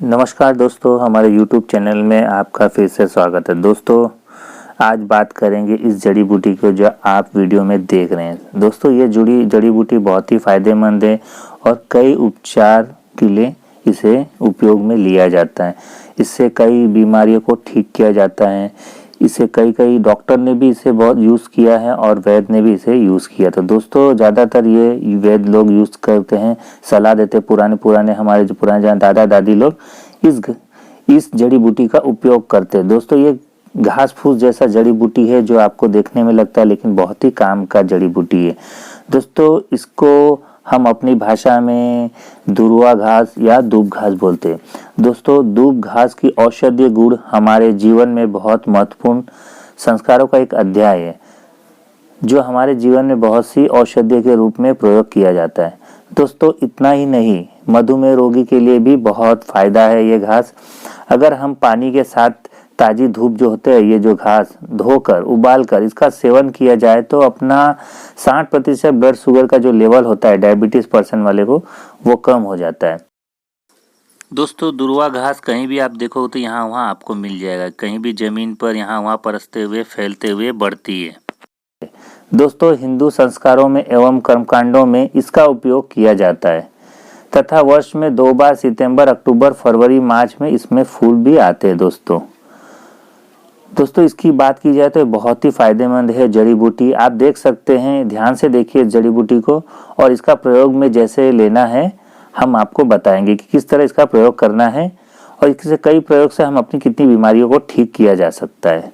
नमस्कार दोस्तों, हमारे YouTube चैनल में आपका फिर से स्वागत है। दोस्तों आज बात करेंगे इस जड़ी बूटी को जो आप वीडियो में देख रहे हैं। दोस्तों ये जड़ी बूटी बहुत ही फ़ायदेमंद है और कई उपचार के लिए इसे उपयोग में लिया जाता है। इससे कई बीमारियों को ठीक किया जाता है। इसे कई डॉक्टर ने भी इसे बहुत यूज़ किया है और वैद्य ने भी इसे यूज़ किया। तो दोस्तों ज़्यादातर ये वैद्य लोग यूज़ करते हैं, सलाह देते पुराने हमारे जो पुराने दादा दादी लोग इस जड़ी बूटी का उपयोग करते हैं। दोस्तों ये घास फूस जैसा जड़ी बूटी है जो आपको देखने में लगता है, लेकिन बहुत ही काम का जड़ी बूटी है। दोस्तों इसको हम अपनी भाषा में दुर्वा घास या दूब घास बोलते हैं। दोस्तों दूब घास की औषधीय गुण हमारे जीवन में बहुत महत्वपूर्ण संस्कारों का एक अध्याय है, जो हमारे जीवन में बहुत सी औषधि के रूप में प्रयोग किया जाता है। दोस्तों इतना ही नहीं, मधुमेह रोगी के लिए भी बहुत फायदा है ये घास। अगर हम पानी के साथ ताजी धूप जो होते हैं, ये जो घास धोकर उबाल कर इसका सेवन किया जाए तो अपना 60% ब्लड शुगर का जो लेवल होता है डायबिटीज पर्सन वाले को, वो कम हो जाता है। दोस्तों दुर्वा घास कहीं भी आप देखो तो यहाँ वहाँ आपको मिल जाएगा, कहीं भी जमीन पर यहाँ वहाँ परसते हुए फैलते हुए बढ़ती है। दोस्तों हिंदू संस्कारों में एवं कर्मकांडों में इसका उपयोग किया जाता है तथा वर्ष में 2 बार सितंबर, अक्टूबर, फरवरी, मार्च में इसमें फूल भी आते हैं। दोस्तों इसकी बात की जाए तो बहुत ही फायदेमंद है जड़ी बूटी। आप देख सकते हैं, ध्यान से देखिए जड़ी बूटी को, और इसका प्रयोग में जैसे लेना है हम आपको बताएंगे कि किस तरह इसका प्रयोग करना है और इससे कई प्रयोग से हम अपनी कितनी बीमारियों को ठीक किया जा सकता है।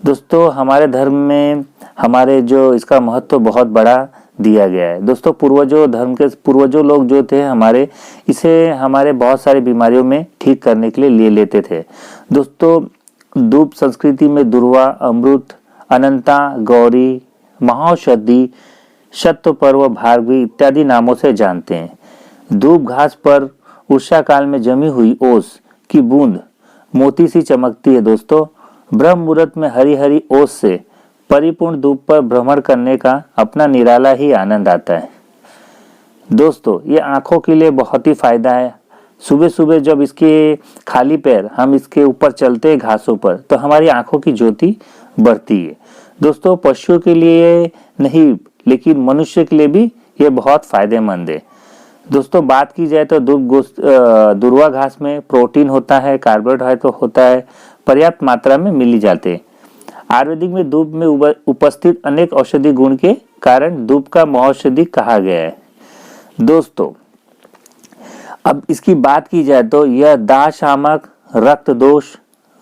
दोस्तों हमारे धर्म में हमारे जो इसका महत्व बहुत बड़ा दिया गया है। दोस्तों पूर्वजों लोग जो थे हमारे, इसे हमारे बहुत सारी बीमारियों में ठीक करने के लिए ले लेते थे। दोस्तों दूब संस्कृति में दुर्वा, अमृत, अनंता, गौरी, महाऔषधि, शत्व पर्व, भार्गवी इत्यादि नामों से जानते हैं। दूब घास पर उषा काल में जमी हुई ओस की बूंद मोती सी चमकती है। दोस्तों ब्रह्म मुहूर्त में हरी हरी ओस से परिपूर्ण धूप पर भ्रमण करने का अपना निराला ही आनंद आता है। दोस्तों ये आंखों के लिए बहुत ही फायदा है। सुबह सुबह जब इसके खाली पैर हम इसके ऊपर चलते हैं घासों पर, तो हमारी आंखों की ज्योति बढ़ती है। दोस्तों पशुओं के लिए नहीं, लेकिन मनुष्य के लिए भी ये बहुत फायदेमंद है। दोस्तों बात की जाए तो दुर्वा घास में प्रोटीन होता है, कार्बोहाइड्रेट होता है, पर्याप्त मात्रा में मिल जाते हैं। आयुर्वेदिक में दूब में उपस्थित अनेक औषधि गुण के कारण दूब का महौषधि कहा गया है। दोस्तों अब इसकी बात की जाए तो यह दाह शामक, रक्त दोष,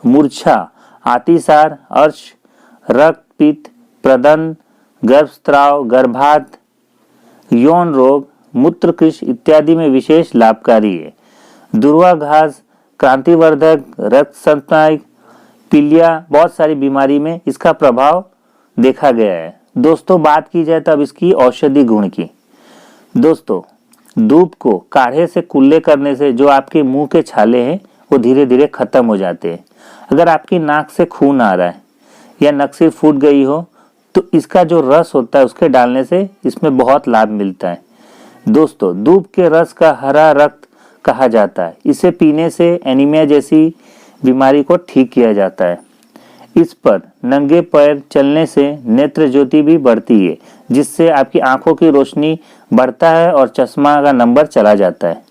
मूर्छा, अतिसार, अर्श, रक्त पित्त, प्रदंड, गर्भस्राव, गर्भात, यौन रोग, मूत्रकृश इत्यादि में विशेष लाभकारी है। दुर्वा घास क्रांतिवर्धक, रक्त संतनायक, पीलिया, बहुत सारी बीमारी में इसका प्रभाव देखा गया है। दोस्तों बात की जाए तब इसकी औषधि गुण की। दोस्तों दूब को काढ़े से कुल्ले करने से जो आपके मुंह के छाले हैं वो धीरे धीरे खत्म हो जाते हैं। अगर आपकी नाक से खून आ रहा है या नक्सी फूट गई हो तो इसका जो रस होता है उसके डालने से इसमें बहुत लाभ मिलता है। दोस्तों दूब के रस का हरा रक्त कहा जाता है। इसे पीने से एनीमिया जैसी बीमारी को ठीक किया जाता है। इस पर नंगे पैर चलने से नेत्र ज्योति भी बढ़ती है, जिससे आपकी आंखों की रोशनी बढ़ता है और चश्मा का नंबर चला जाता है।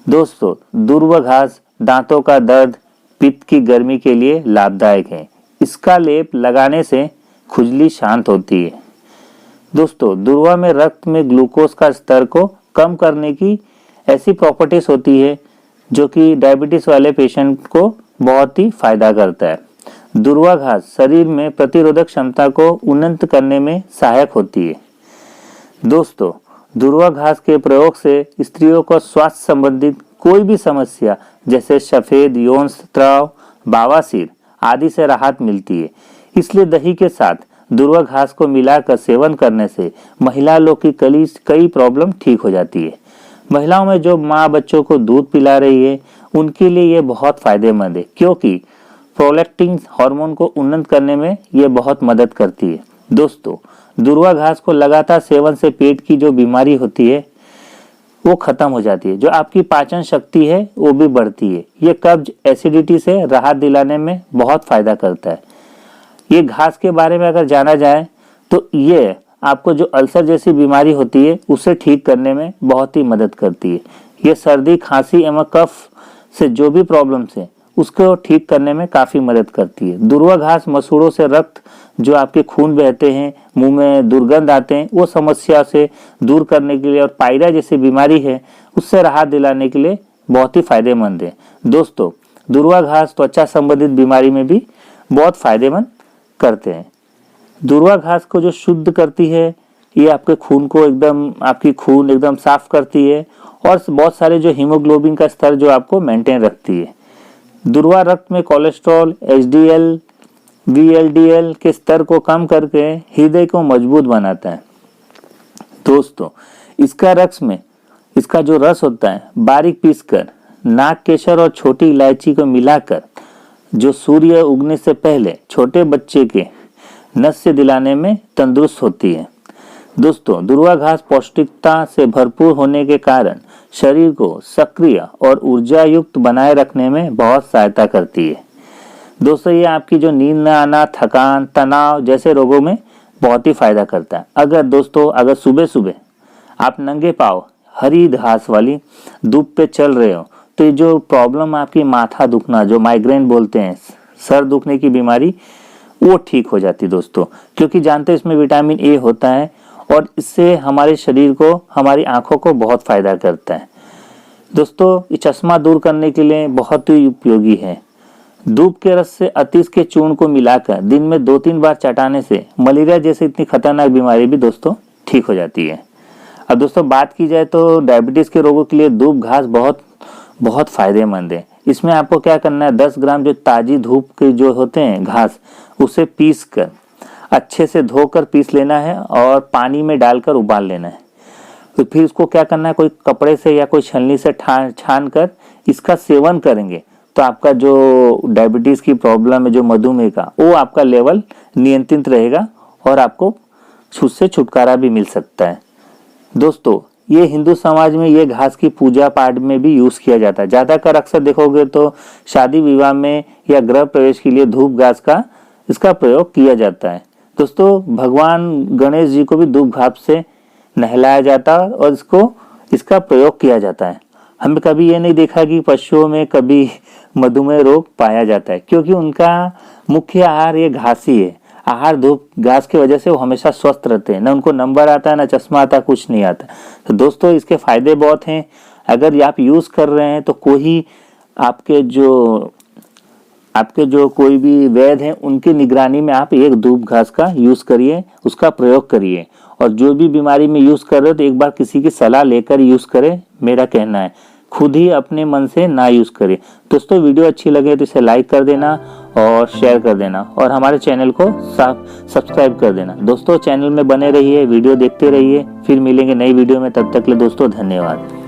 दोस्तों दुर्वा घास दांतों का दर्द, पित्त की गर्मी के लिए लाभदायक है। इसका लेप लगाने से खुजली शांत होती है। दोस्तों दुर्वा में रक्त में ग्लूकोज का स्तर को कम करने की ऐसी प्रॉपर्टीज होती है जो कि डायबिटीज वाले पेशेंट को बहुत ही फायदा करता है। दुर्वा घास शरीर में प्रतिरोधक क्षमता को उन्नत करने में सहायक होती है। दोस्तों दुर्वा घास के प्रयोग से स्त्रियों को स्वास्थ्य संबंधित कोई भी समस्या जैसे सफेद यौन स्राव, बवासीर आदि से राहत मिलती है। इसलिए दही के साथ दुर्वा घास को मिलाकर सेवन करने से महिला लोग की कई प्रॉब्लम ठीक हो जाती है। महिलाओं में जो माँ बच्चों को दूध पिला रही है उनके लिए ये बहुत फायदेमंद है, क्योंकि प्रोलैक्टिन हार्मोन को उन्नत करने में ये बहुत मदद करती है। दोस्तों दुर्वा घास को लगातार सेवन से पेट की जो बीमारी होती है वो खत्म हो जाती है। जो आपकी पाचन शक्ति है वो भी बढ़ती है। ये कब्ज एसिडिटी से राहत दिलाने में बहुत फायदा करता है। ये घास के बारे में अगर जाना जाए तो ये आपको जो अल्सर जैसी बीमारी होती है उसे ठीक करने में बहुत ही मदद करती है। ये सर्दी, खांसी एवं कफ से जो भी प्रॉब्लम्स है उसको ठीक करने में काफ़ी मदद करती है। दुर्वा घास मसूड़ों से रक्त जो आपके खून बहते हैं, मुंह में दुर्गंध आते हैं, वो समस्या से दूर करने के लिए और पायरिया जैसी बीमारी है उससे राहत दिलाने के लिए बहुत ही फायदेमंद है। दोस्तों, दुर्वा घास त्वचा संबंधित बीमारी में भी बहुत फायदेमंद करते हैं। दुर्वा घास को जो शुद्ध करती है, ये आपके खून को आपकी खून एकदम साफ करती है और बहुत सारे जो हीमोग्लोबिन का स्तर जो आपको मेंटेन रखती है। दुर्वा रक्त में कोलेस्ट्रॉल, HDL, VLDL के स्तर को कम करके हृदय को मजबूत बनाता है। दोस्तों, इसका जो रस होता है बारीक पीसकर नाग केसर और छोटी इलायची को मिलाकर जो सूर्य उगने से पहले छोटे बच्चे के नस्य दिलाने में तंदुरुस्त होती है। दोस्तों, दुर्वा घास पौष्टिकता से भरपूर होने के कारण शरीर को सक्रिय और ऊर्जा युक्त बनाए रखने में बहुत सहायता करती है। दोस्तों, ये आपकी जो नींद न आना, थकान, तनाव जैसे रोगों में बहुत ही फायदा करता है। अगर सुबह सुबह आप नंगे पाँव हरी घास वाली धूप पे चल रहे हो तो ये जो प्रॉब्लम आपकी माथा दुखना, जो माइग्रेन बोलते हैं, सर दुखने की बीमारी, वो ठीक हो जाती है दोस्तों। क्योंकि जानते हैं इसमें विटामिन A होता है और इससे हमारे शरीर को, हमारी आंखों को बहुत फायदा करता है। दोस्तों, ये चश्मा दूर करने के लिए बहुत ही उपयोगी है। दूब के रस से अतीस के चूर्ण को मिलाकर दिन में 2-3 बार चटाने से मलेरिया जैसी इतनी खतरनाक बीमारी भी दोस्तों ठीक हो जाती है। अब दोस्तों बात की जाए तो डायबिटीज के रोगों के लिए दूब घास बहुत फायदेमंद है। इसमें आपको क्या करना है, 10 ग्राम जो ताजी धूप के जो होते हैं घास, उसे पीस कर अच्छे से धोकर पीस लेना है और पानी में डालकर उबाल लेना है। तो फिर इसको क्या करना है, कोई कपड़े से या कोई छलनी से छान कर इसका सेवन करेंगे तो आपका जो डायबिटीज की प्रॉब्लम है, जो मधुमेह का, वो आपका लेवल नियंत्रित रहेगा और आपको उससे छुटकारा भी मिल सकता है। दोस्तों, ये हिंदू समाज में ये घास की पूजा पाठ में भी यूज किया जाता है। ज्यादातर अक्सर देखोगे तो शादी विवाह में या गृह प्रवेश के लिए धूप घास का इसका प्रयोग किया जाता है। दोस्तों, भगवान गणेश जी को भी धूप घास से नहलाया जाता है और इसका प्रयोग किया जाता है। हमें कभी ये नहीं देखा कि पशुओं में कभी मधुमेह रोग पाया जाता है, क्योंकि उनका मुख्य आहार ये घास ही है। आहार धूप घास की वजह से वो हमेशा स्वस्थ रहते हैं, ना उनको नंबर आता है, ना चश्मा आता, कुछ नहीं आता। तो दोस्तों, इसके फायदे बहुत हैं। अगर आप यूज कर रहे हैं तो कोई आपके जो कोई भी वैद्य हैं उनकी निगरानी में आप एक धूप घास का यूज करिए, उसका प्रयोग करिए। और जो भी बीमारी में यूज कर रहे हो तो एक बार किसी की सलाह लेकर यूज करें, मेरा कहना है। खुद ही अपने मन से ना यूज करें। दोस्तों, वीडियो अच्छी लगे तो इसे लाइक कर देना और शेयर कर देना और हमारे चैनल को सब्सक्राइब कर देना। दोस्तों, चैनल में बने रहिए, वीडियो देखते रहिए। फिर मिलेंगे नई वीडियो में, तब तक के लिए दोस्तों धन्यवाद।